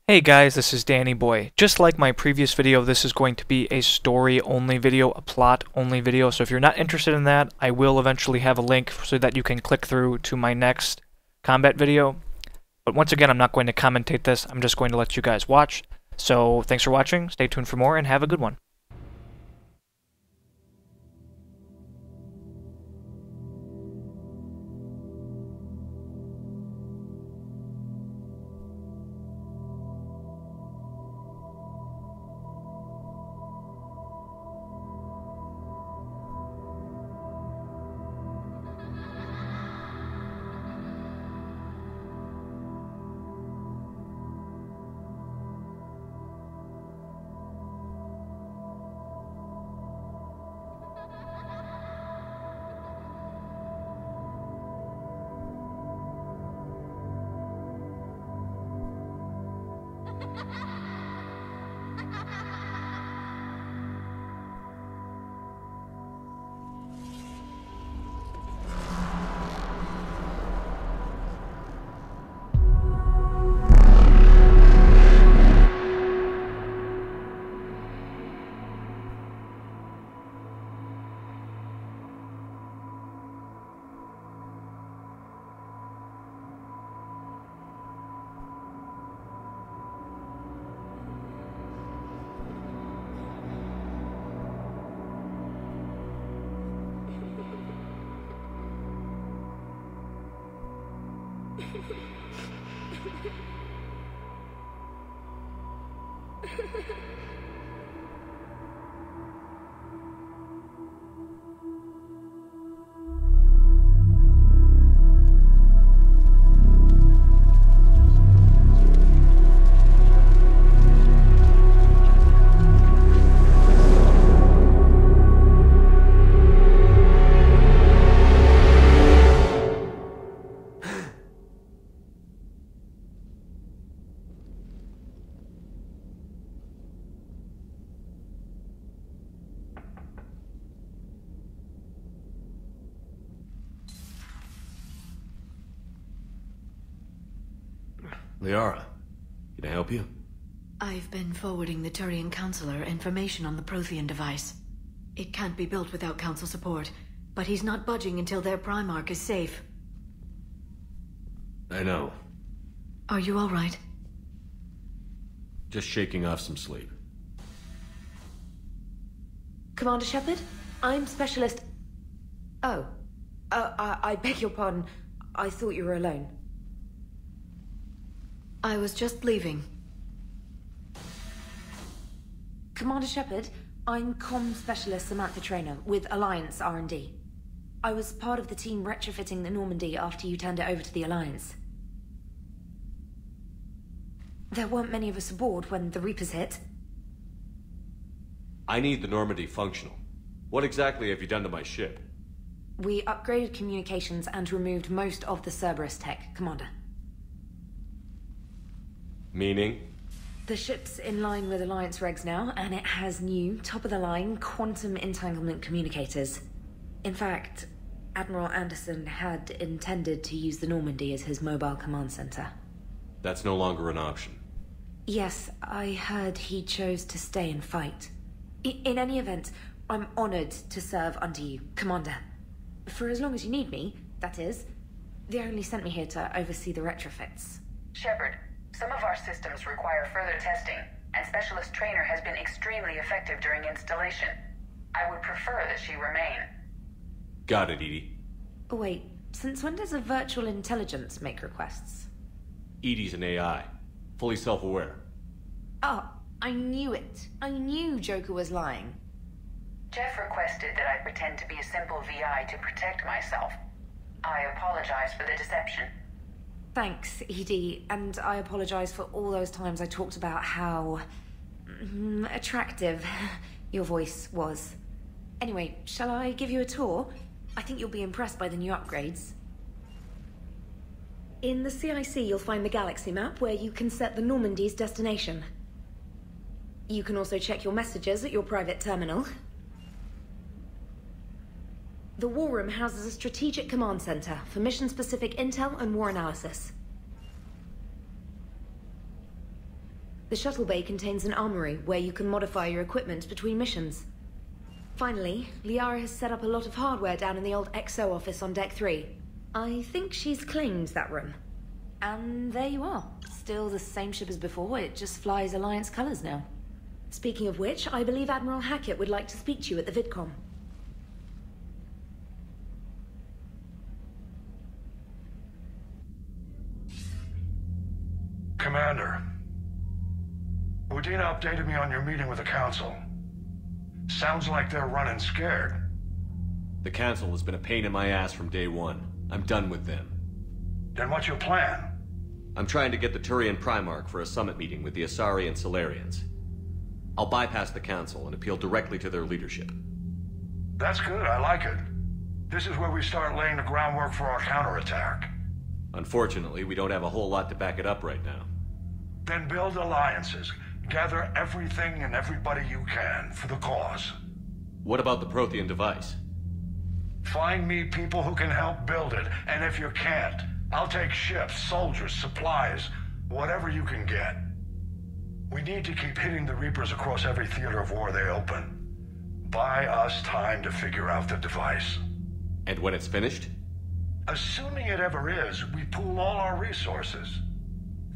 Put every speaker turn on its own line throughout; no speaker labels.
Hey guys, this is Danny Boy. Just like my previous video, this is going to be a story-only video, a plot-only video, so if you're not interested in that, I will eventually have a link so that you can click through to my next combat video. But once again, I'm not going to commentate this, I'm just going to let you guys watch. So thanks for watching, stay tuned for more, and have a good one.
Liara, can I help you?
I've been forwarding the Turian Counselor information on the Prothean device. It can't be built without Council support, but he's not budging until their Primarch is safe.
I know.
Are you all right?
Just shaking off some sleep.
Commander Shepard? I'm Specialist... Oh. I beg your pardon. I thought you were alone. I was just leaving. Commander Shepard, I'm Comm Specialist Samantha Traynor with Alliance R&D. I was part of the team retrofitting the Normandy after you turned it over to the Alliance. There weren't many of us aboard when the Reapers hit.
I need the Normandy functional. What exactly have you done to my ship?
We upgraded communications and removed most of the Cerberus tech, Commander.
Meaning?
The ship's in line with Alliance regs now, and it has new, top-of-the-line, quantum entanglement communicators. In fact, Admiral Anderson had intended to use the Normandy as his mobile command center.
That's no longer an option.
Yes, I heard he chose to stay and fight. In any event, I'm honored to serve under you, Commander. For as long as you need me, that is. They only sent me here to oversee the retrofits.
Shepard, some of our systems require further testing, and Specialist Traynor has been extremely effective during installation. I would prefer that she remain.
Got it, Edie.
Wait, since when does a virtual intelligence make requests?
Edie's an AI. Fully self-aware.
Oh, I knew it. I knew Joker was lying.
Jeff requested that I pretend to be a simple VI to protect myself. I apologize for the deception.
Thanks, Edie, and I apologize for all those times I talked about how... attractive your voice was. Anyway, shall I give you a tour? I think you'll be impressed by the new upgrades. In the CIC, you'll find the galaxy map where you can set the Normandy's destination. You can also check your messages at your private terminal. The War Room houses a strategic command center for mission-specific intel and war analysis. The shuttle bay contains an armory where you can modify your equipment between missions. Finally, Liara has set up a lot of hardware down in the old XO office on Deck 3. I think she's claimed that room. And there you are. Still the same ship as before, it just flies Alliance colors now. Speaking of which, I believe Admiral Hackett would like to speak to you at the VidCom.
Commander, Udina updated me on your meeting with the Council. Sounds like they're running scared.
The Council has been a pain in my ass from day one. I'm done with them.
Then what's your plan?
I'm trying to get the Turian Primarch for a summit meeting with the Asari and Solarians. I'll bypass the Council and appeal directly to their leadership.
That's good, I like it. This is where we start laying the groundwork for our counterattack.
Unfortunately, we don't have a whole lot to back it up right now.
Then build alliances. Gather everything and everybody you can for the cause.
What about the Prothean device?
Find me people who can help build it, and if you can't, I'll take ships, soldiers, supplies, whatever you can get. We need to keep hitting the Reapers across every theater of war they open. Buy us time to figure out the device.
And when it's finished?
Assuming it ever is, we pool all our resources.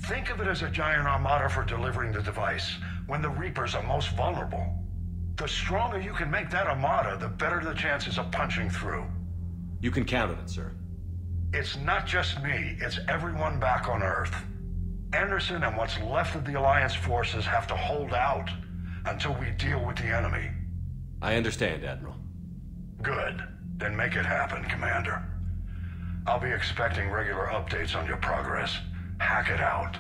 Think of it as a giant armada for delivering the device, when the Reapers are most vulnerable. The stronger you can make that armada, the better the chances of punching through.
You can count on it, sir.
It's not just me, it's everyone back on Earth. Anderson and what's left of the Alliance forces have to hold out until we deal with the enemy.
I understand, Admiral.
Good. Then make it happen, Commander. I'll be expecting regular updates on your progress. Hack it out.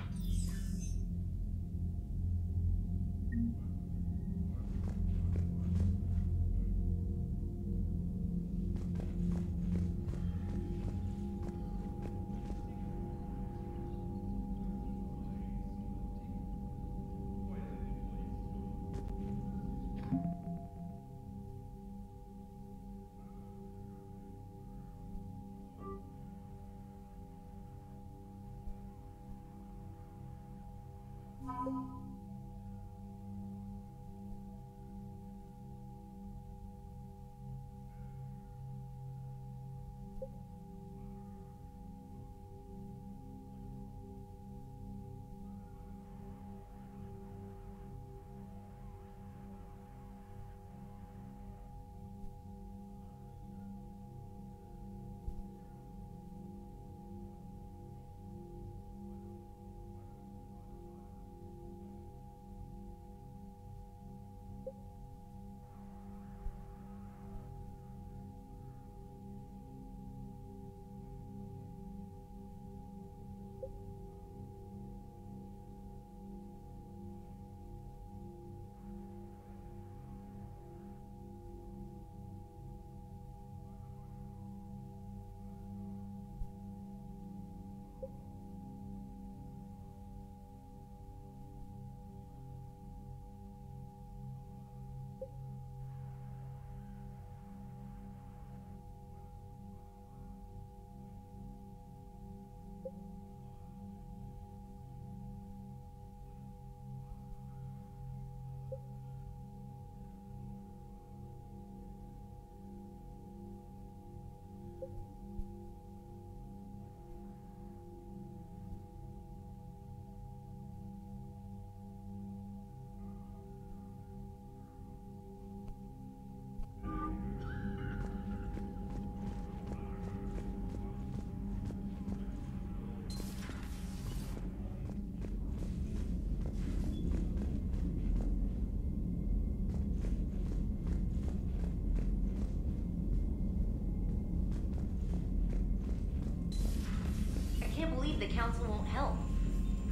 The Council won't help.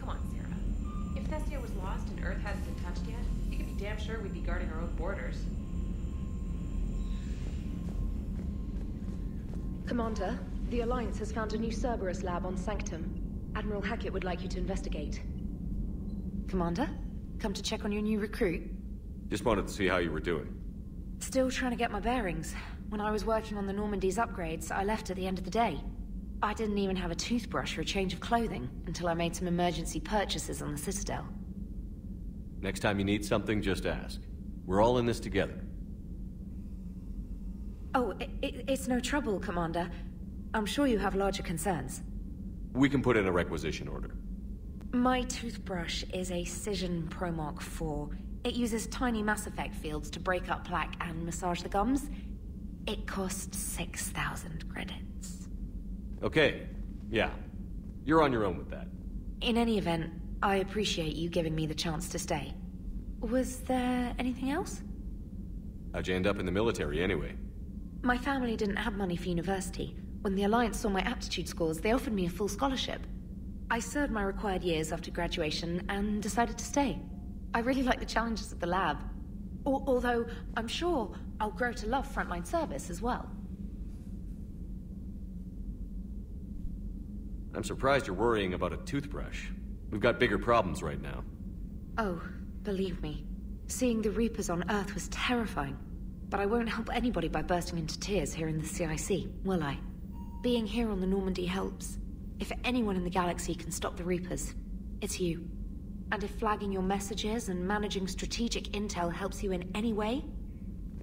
Come on, Sarah. If Thestia was lost and Earth hadn't been touched yet, you can be damn sure we'd be guarding our own borders.
Commander, the Alliance has found a new Cerberus lab on Sanctum. Admiral Hackett would like you to investigate. Commander? Come to check on your new recruit?
Just wanted to see how you were doing.
Still trying to get my bearings. When I was working on the Normandy's upgrades, I left at the end of the day. I didn't even have a toothbrush or a change of clothing until I made some emergency purchases on the Citadel.
Next time you need something, just ask. We're all in this together.
Oh, it's no trouble, Commander. I'm sure you have larger concerns.
We can put in a requisition order.
My toothbrush is a Cision Pro Mark IV. It uses tiny Mass Effect fields to break up plaque and massage the gums. It costs 6,000 credits.
Okay, yeah. You're on your own with that.
In any event, I appreciate you giving me the chance to stay. Was there anything else?
How'd you end up in the military anyway?
My family didn't have money for university. When the Alliance saw my aptitude scores, they offered me a full scholarship. I served my required years after graduation and decided to stay. I really like the challenges of the lab. Although, I'm sure I'll grow to love frontline service as well.
I'm surprised you're worrying about a toothbrush. We've got bigger problems right now.
Oh, believe me. Seeing the Reapers on Earth was terrifying. But I won't help anybody by bursting into tears here in the CIC, will I? Being here on the Normandy helps. If anyone in the galaxy can stop the Reapers, it's you. And if flagging your messages and managing strategic intel helps you in any way,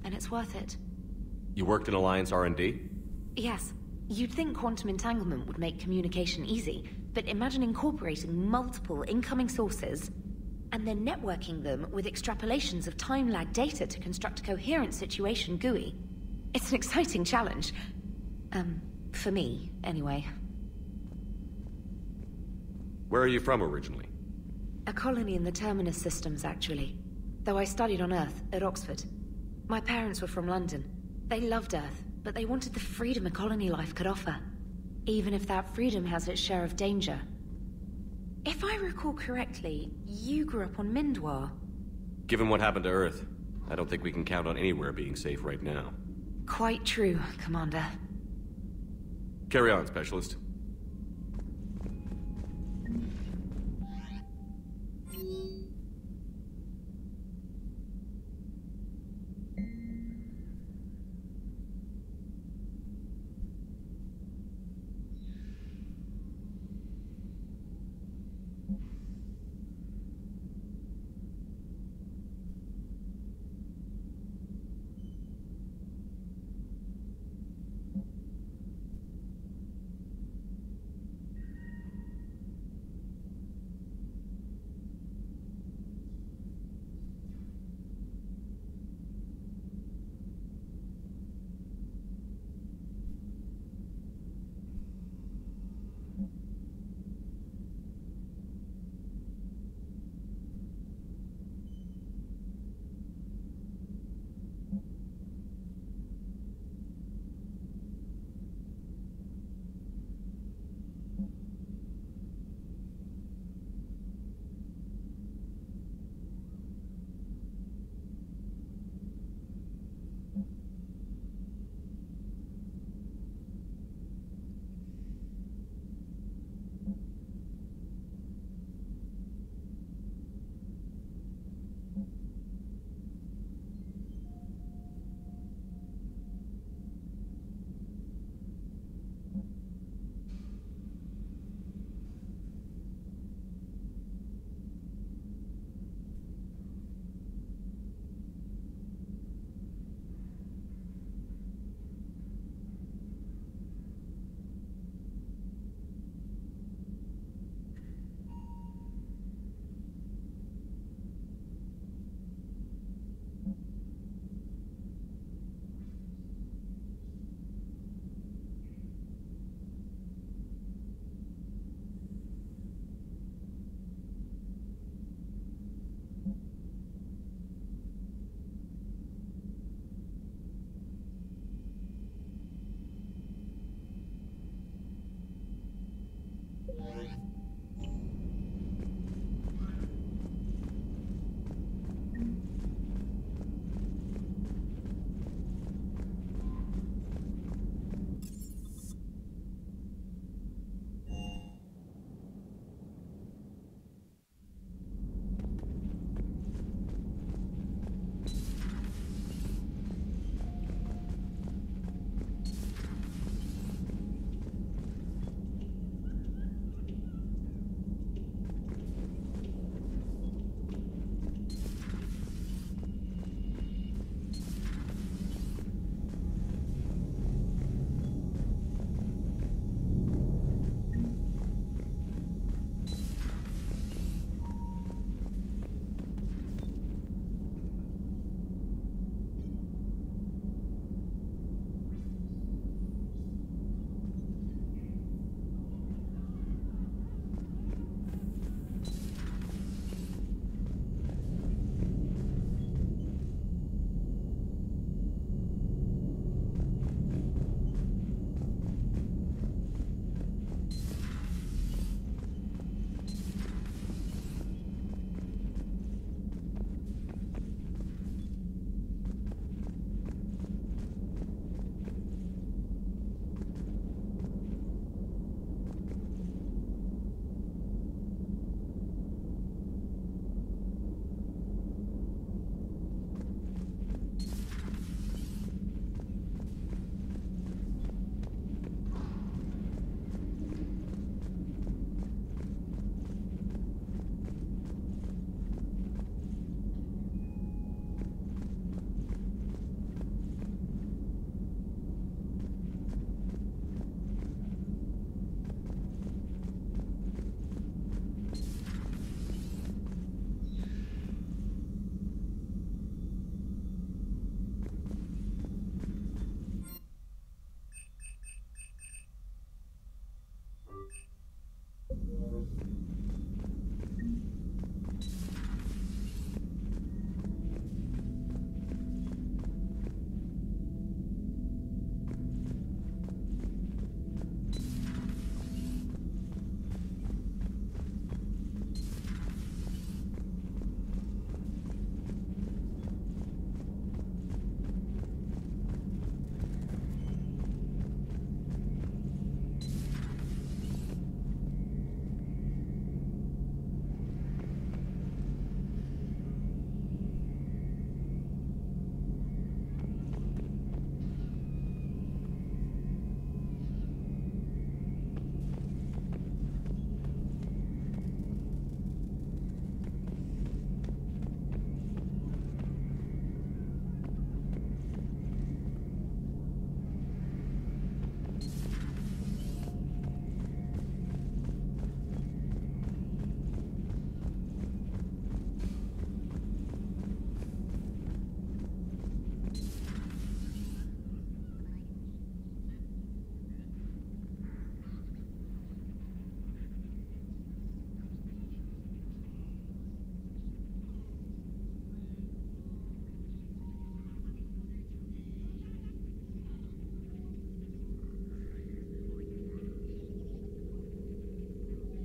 then it's worth it.
You worked in Alliance R&D?
Yes. You'd think quantum entanglement would make communication easy, but imagine incorporating multiple incoming sources and then networking them with extrapolations of time-lag data to construct a coherent situation GUI. It's an exciting challenge. For me, anyway.
Where are you from originally?
A colony in the Terminus systems, actually. Though I studied on Earth, at Oxford. My parents were from London. They loved Earth, but they wanted the freedom a colony life could offer. Even if that freedom has its share of danger. If I recall correctly, you grew up on Mindwar.
Given what happened to Earth, I don't think we can count on anywhere being safe right now.
Quite true, Commander.
Carry on, Specialist.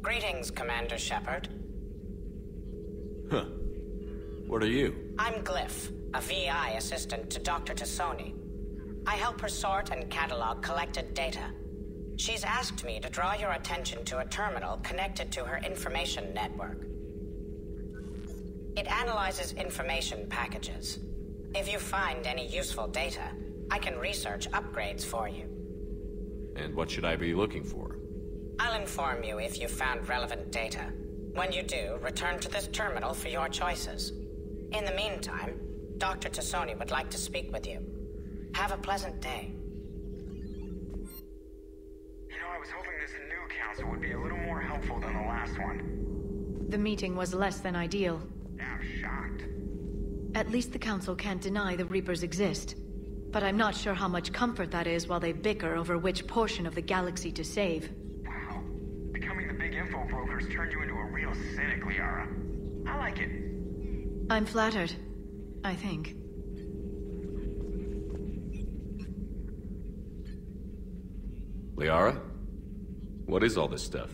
Greetings, Commander Shepard.
Huh. What are you?
I'm Glyph, a VI assistant to Dr. Tassoni. I help her sort and catalog collected data. She's asked me to draw your attention to a terminal connected to her information network. It analyzes information packages. If you find any useful data, I can research upgrades for you.
And what should I be looking for?
I'll inform you if you found relevant data. When you do, return to this terminal for your choices. In the meantime, Dr. Tassoni would like to speak with you. Have a pleasant day.
You know, I was hoping this new council would be a little more helpful than the last one.
The meeting was less than ideal.
I'm shocked.
At least the council can't deny the Reapers exist. But I'm not sure how much comfort that is while they bicker over which portion of the galaxy to save.
Wow. Becoming the big info broker's turned you into a real cynic, Liara. I like it.
I'm flattered. I think.
Liara? What is all this stuff?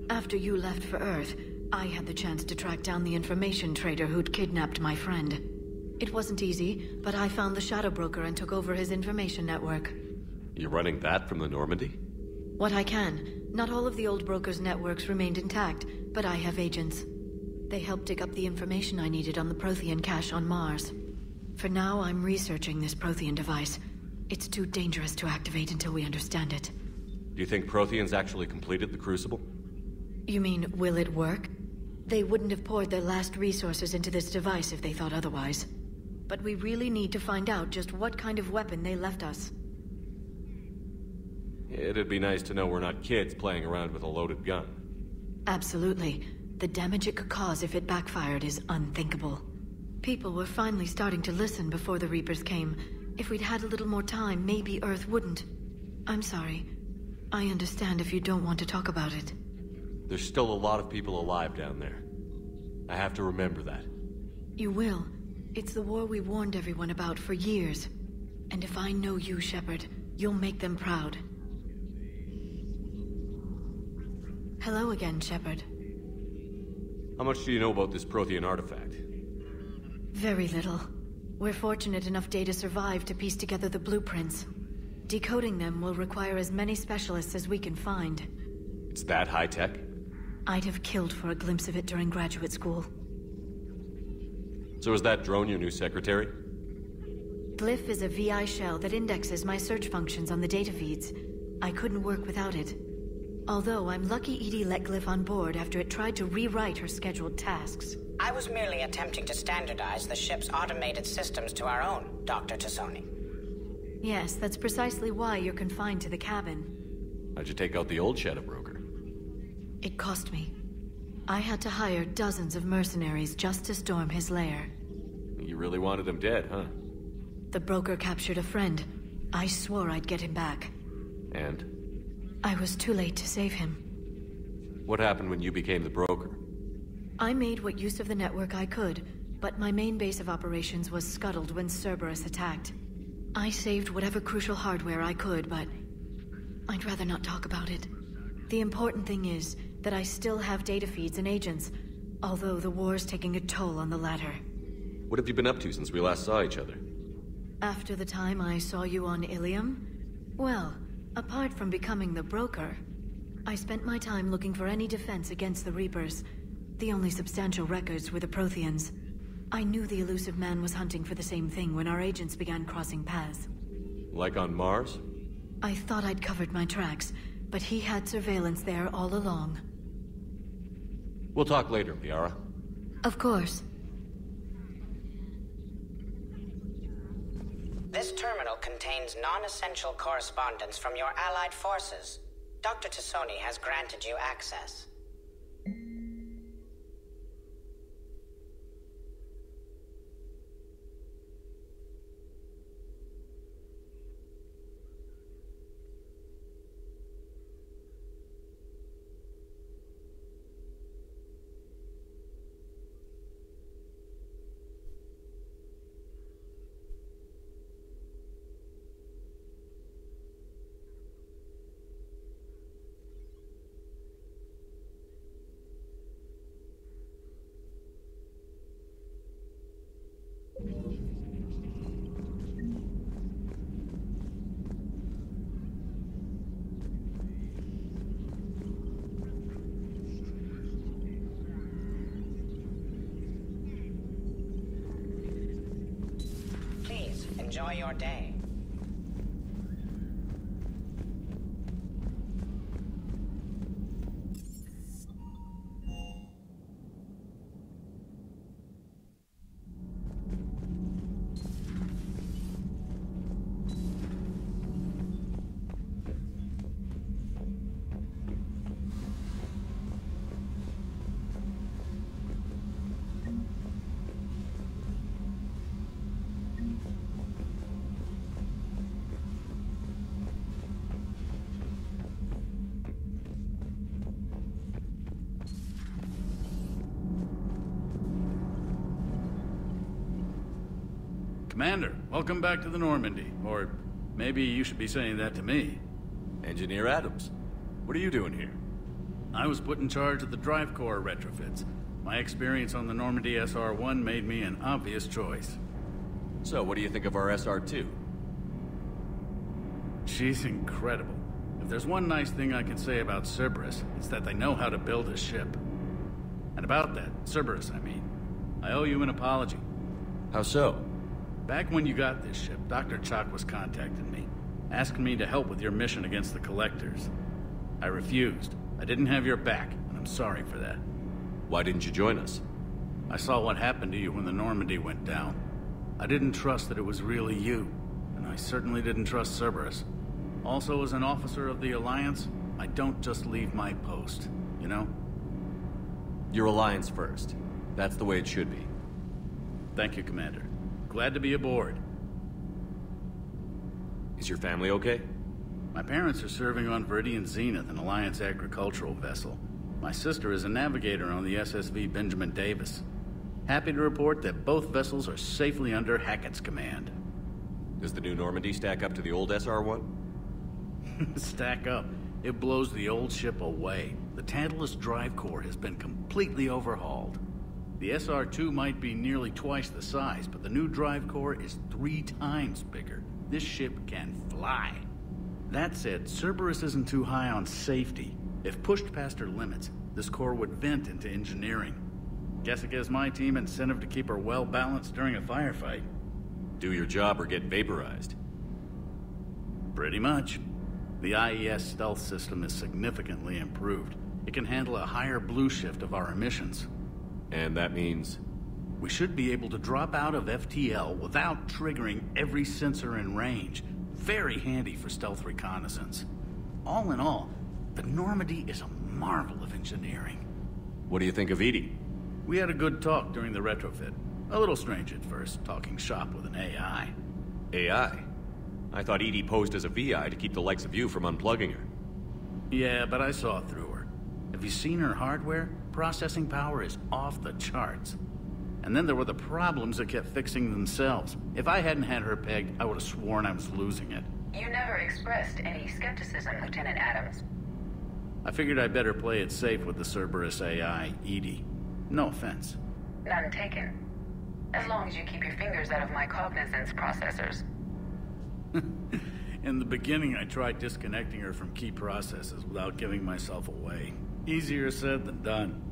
After you left for Earth, I had the chance to track down the information trader who'd kidnapped my friend. It wasn't easy, but I found the Shadow Broker and took over his information network.
You're running that from the Normandy?
What I can. Not all of the old broker's networks remained intact, but I have agents. They helped dig up the information I needed on the Prothean cache on Mars. For now, I'm researching this Prothean device. It's too dangerous to activate until we understand it.
Do you think Protheans actually completed the Crucible?
You mean, will it work? They wouldn't have poured their last resources into this device if they thought otherwise. But we really need to find out just what kind of weapon they left us.
It'd be nice to know we're not kids playing around with a loaded gun.
Absolutely. The damage it could cause if it backfired is unthinkable. People were finally starting to listen before the Reapers came. If we'd had a little more time, maybe Earth wouldn't. I'm sorry. I understand if you don't want to talk about it.
There's still a lot of people alive down there. I have to remember that.
You will. It's the war we warned everyone about for years. And if I know you, Shepard, you'll make them proud. Hello again, Shepard.
How much do you know about this Prothean artifact?
Very little. We're fortunate enough data survived to piece together the blueprints. Decoding them will require as many specialists as we can find.
It's that high-tech?
I'd have killed for a glimpse of it during graduate school.
So is that drone your new secretary?
Glyph is a VI shell that indexes my search functions on the data feeds. I couldn't work without it. Although I'm lucky EDI let Glyph on board after it tried to rewrite her scheduled tasks.
I was merely attempting to standardize the ship's automated systems to our own, Dr. Tassoni.
Yes, that's precisely why you're confined to the cabin.
How'd you take out the old Shadow Broker?
It cost me. I had to hire dozens of mercenaries just to storm his lair.
You really wanted him dead, huh?
The broker captured a friend. I swore I'd get him back.
And?
I was too late to save him.
What happened when you became the broker?
I made what use of the network I could, but my main base of operations was scuttled when Cerberus attacked. I saved whatever crucial hardware I could, but I'd rather not talk about it. The important thing is that I still have data feeds and agents, although the war's taking a toll on the latter.
What have you been up to since we last saw each other?
After the time I saw you on Ilium? Well, apart from becoming the broker, I spent my time looking for any defense against the Reapers. The only substantial records were the Protheans. I knew the elusive man was hunting for the same thing when our agents began crossing paths.
Like on Mars?
I thought I'd covered my tracks, but he had surveillance there all along.
We'll talk later, Liara.
Of course.
This terminal contains non-essential correspondence from your allied forces. Dr. Tassoni has granted you access. Enjoy your day.
Commander, welcome back to the Normandy. Or maybe you should be saying that to me.
Engineer Adams, what are you doing here?
I was put in charge of the drive core retrofits. My experience on the Normandy SR-1 made me an obvious choice.
So, what do you think of our SR-2?
She's incredible. If there's one nice thing I can say about Cerberus, it's that they know how to build a ship. And about that, Cerberus, I mean, I owe you an apology.
How so?
Back when you got this ship, Dr. Chalk was contacting me, asking me to help with your mission against the Collectors. I refused. I didn't have your back, and I'm sorry for that.
Why didn't you join us?
I saw what happened to you when the Normandy went down. I didn't trust that it was really you, and I certainly didn't trust Cerberus. Also, as an officer of the Alliance, I don't just leave my post, you know?
Your Alliance first. That's the way it should be.
Thank you, Commander. Glad to be aboard.
Is your family okay?
My parents are serving on Viridian Zenith, an Alliance agricultural vessel. My sister is a navigator on the SSV Benjamin Davis. Happy to report that both vessels are safely under Hackett's command.
Does the new Normandy stack up to the old SR-1?
Stack up. It blows the old ship away. The Tantalus drive core has been completely overhauled. The SR-2 might be nearly twice the size, but the new drive core is 3 times bigger. This ship can fly. That said, Cerberus isn't too high on safety. If pushed past her limits, this core would vent into engineering. Guess it gives my team incentive to keep her well-balanced during a firefight.
Do your job or get vaporized.
Pretty much. The IES stealth system is significantly improved. It can handle a higher blue shift of our emissions.
And that means?
We should be able to drop out of FTL without triggering every sensor in range. Very handy for stealth reconnaissance. All in all, the Normandy is a marvel of engineering.
What do you think of Edie?
We had a good talk during the retrofit. A little strange at first, talking shop with an AI.
AI? I thought Edie posed as a VI to keep the likes of you from unplugging her.
Yeah, but I saw through her. Have you seen her hardware? Processing power is off the charts. And then there were the problems that kept fixing themselves. If I hadn't had her pegged, I would have sworn I was losing it.
You never expressed any skepticism, Lieutenant Adams.
I figured I'd better play it safe with the Cerberus AI, Edie. No offense.
None taken. As long as you keep your fingers out of my cognizance processors.
In the beginning, I tried disconnecting her from key processes without giving myself away. Easier said than done.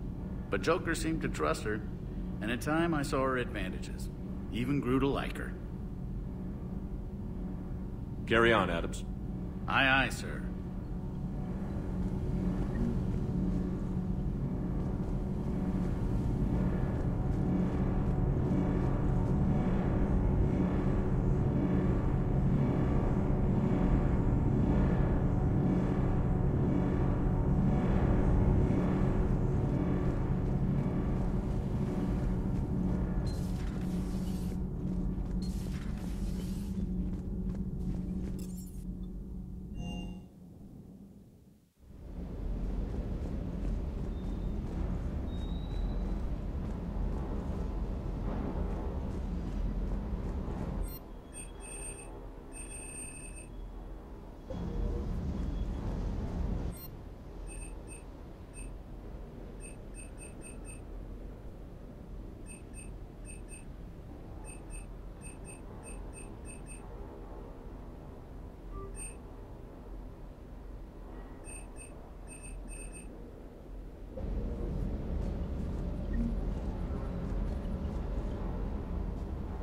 But Joker seemed to trust her, and in time I saw her advantages. Even grew to like her.
Carry on, Adams.
Aye, aye, sir.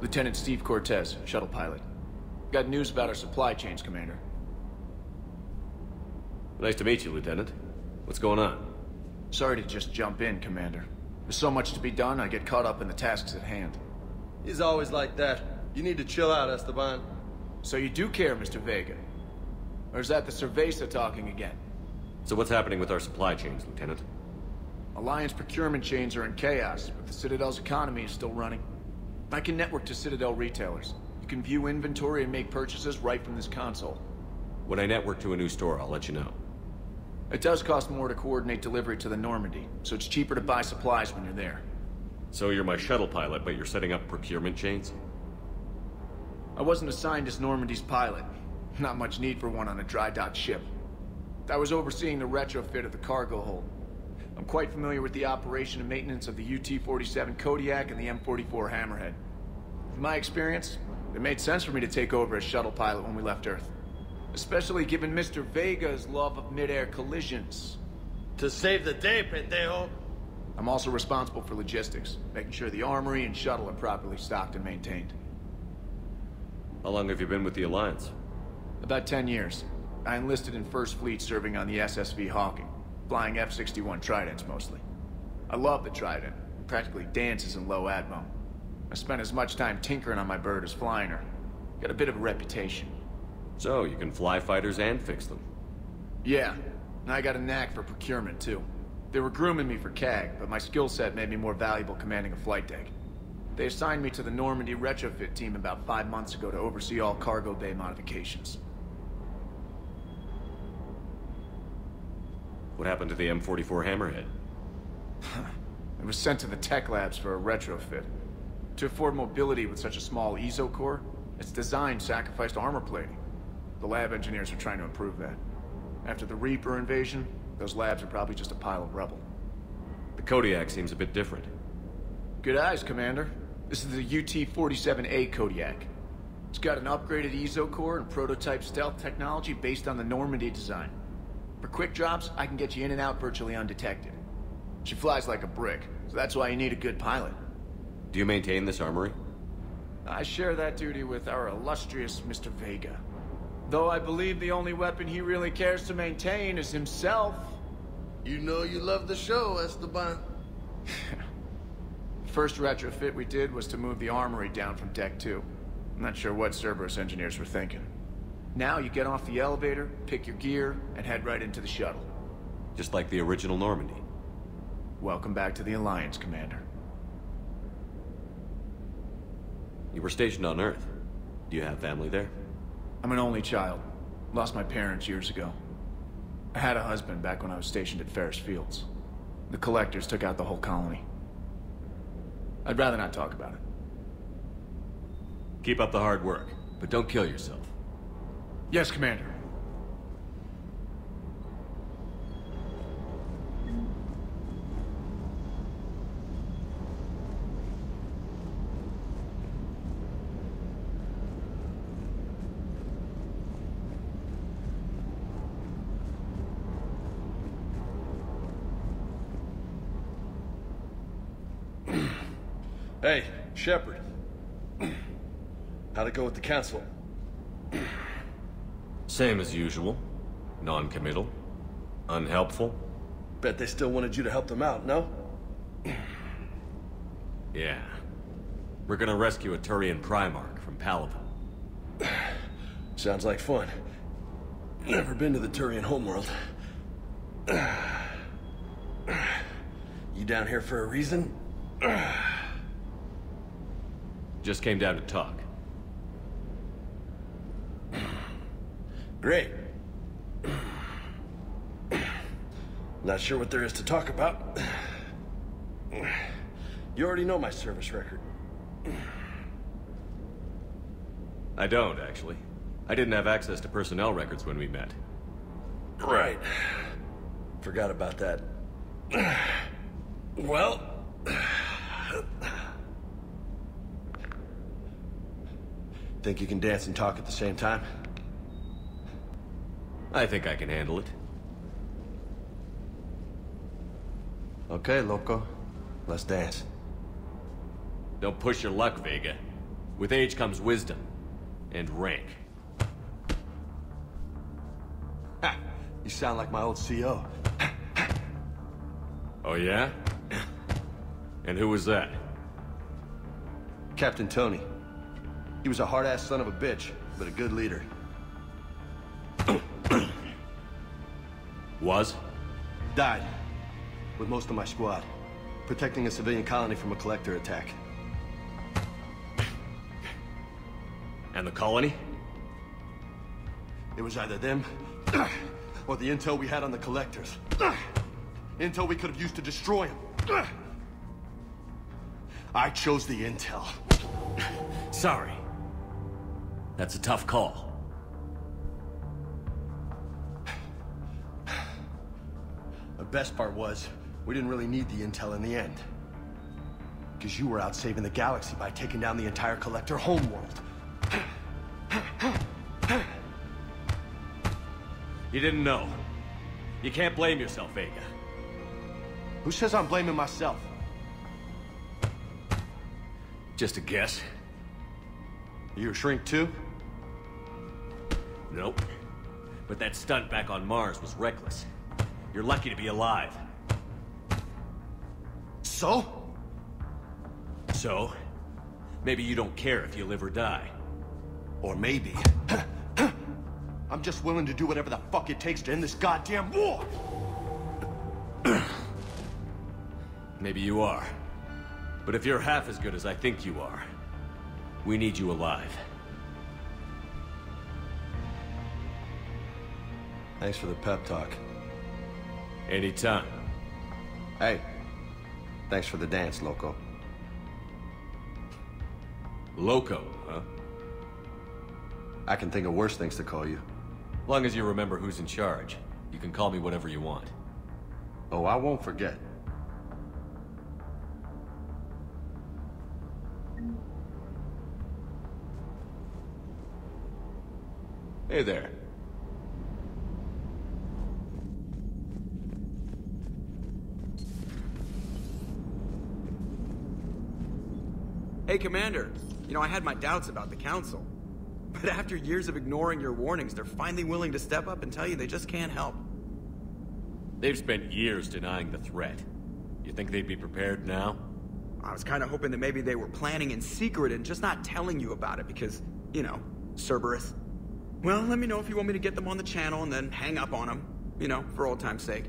Lieutenant Steve Cortez, shuttle pilot. Got news about our supply chains, Commander.
Nice to meet you, Lieutenant. What's going on?
Sorry to just jump in, Commander. There's so much to be done, I get caught up in the tasks at hand.
He's always like that. You need to chill out, Esteban.
So you do care, Mr. Vega? Or is that the Cerveza talking again?
So what's happening with our supply chains, Lieutenant?
Alliance procurement chains are in chaos, but the Citadel's economy is still running. I can network to Citadel retailers. You can view inventory and make purchases right from this console.
When I network to a new store, I'll let you know.
It does cost more to coordinate delivery to the Normandy, so it's cheaper to buy supplies when you're there.
So you're my shuttle pilot, but you're setting up procurement chains?
I wasn't assigned as Normandy's pilot. Not much need for one on a dry dock ship. I was overseeing the retrofit of the cargo hold. I'm quite familiar with the operation and maintenance of the UT-47 Kodiak and the M44 Hammerhead. In my experience, it made sense for me to take over as shuttle pilot when we left Earth. Especially given Mr. Vega's love of mid-air collisions.
To save the day, pendejo.
I'm also responsible for logistics, making sure the armory and shuttle are properly stocked and maintained.
How long have you been with the Alliance?
About 10 years. I enlisted in First Fleet serving on the SSV Hawking, flying F-61 Tridents mostly. I love the Trident, practically dances in low atmo. I spent as much time tinkering on my bird as flying her. Got a bit of a reputation.
So, you can fly fighters and fix them?
Yeah, and I got a knack for procurement too. They were grooming me for CAG, but my skill set made me more valuable commanding a flight deck. They assigned me to the Normandy retrofit team about 5 months ago to oversee all cargo bay modifications.
What happened to the M44 Hammerhead?
It was sent to the tech labs for a retrofit. To afford mobility with such a small ESO core, its design sacrificed armor plating. The lab engineers are trying to improve that. After the Reaper invasion, those labs are probably just a pile of rubble.
The Kodiak seems a bit different.
Good eyes, Commander. This is the UT-47A Kodiak. It's got an upgraded ESO core and prototype stealth technology based on the Normandy design. For quick drops, I can get you in and out virtually undetected. She flies like a brick, so that's why you need a good pilot.
Do you maintain this armory?
I share that duty with our illustrious Mr. Vega. Though I believe the only weapon he really cares to maintain is himself.
You know you love the show, Esteban.
First retrofit we did was to move the armory down from Deck 2. I'm not sure what Cerberus engineers were thinking. Now you get off the elevator, pick your gear, and head right into the shuttle.
Just like the original Normandy.
Welcome back to the Alliance, Commander.
You were stationed on Earth. Do you have family there?
I'm an only child. Lost my parents years ago. I had a husband back when I was stationed at Ferris Fields. The Collectors took out the whole colony. I'd rather not talk about it.
Keep up the hard work, but don't kill yourself.
Yes, Commander.
Hey, Shepard. How'd it go with the council?
Same as usual. Non-committal. Unhelpful.
Bet they still wanted you to help them out, no?
Yeah. We're gonna rescue a Turian Primarch from Palaven.
Sounds like fun. Never been to the Turian homeworld. You down here for a reason?
Just came down to talk.
Great. Not sure what there is to talk about. You already know my service record.
I don't, actually. I didn't have access to personnel records when we met.
Right. Forgot about that. Well... Think you can dance and talk at the same time?
I think I can handle it.
Okay, loco. Let's dance.
Don't push your luck, Vega. With age comes wisdom. and rank.
Ha! You sound like my old CO.
Oh yeah? And who was that?
Captain Tony. He was a hard-ass son of a bitch, but a good leader.
Was?
Died. With most of my squad. Protecting a civilian colony from a collector attack.
And the colony?
It was either them, or the intel we had on the collectors. Intel we could have used to destroy them. I chose the intel.
Sorry. That's a tough call.
The best part was, we didn't really need the intel in the end. Because you were out saving the galaxy by taking down the entire collector homeworld.
You didn't know. You can't blame yourself, Vega.
Who says I'm blaming myself?
Just a guess.
You a shrink too?
Nope. But that stunt back on Mars was reckless. You're lucky to be alive.
So?
So? Maybe you don't care if you live or die.
Or maybe... I'm just willing to do whatever the fuck it takes to end this goddamn war!
Maybe you are. But if you're half as good as I think you are, we need you alive.
Thanks for the pep talk.
Anytime.
Hey, thanks for the dance, Loco.
Loco, huh?
I can think of worse things to call you.
Long as you remember who's in charge, you can call me whatever you want.
Oh, I won't forget.
Hey there.
Hey, Commander. You know, I had my doubts about the Council. But after years of ignoring your warnings, they're finally willing to step up and tell you they just can't help.
They've spent years denying the threat. You think they'd be prepared now?
I was kind of hoping that maybe they were planning in secret and just not telling you about it because, you know, Cerberus. Well, let me know if you want me to get them on the channel and then hang up on them. You know, for old time's sake.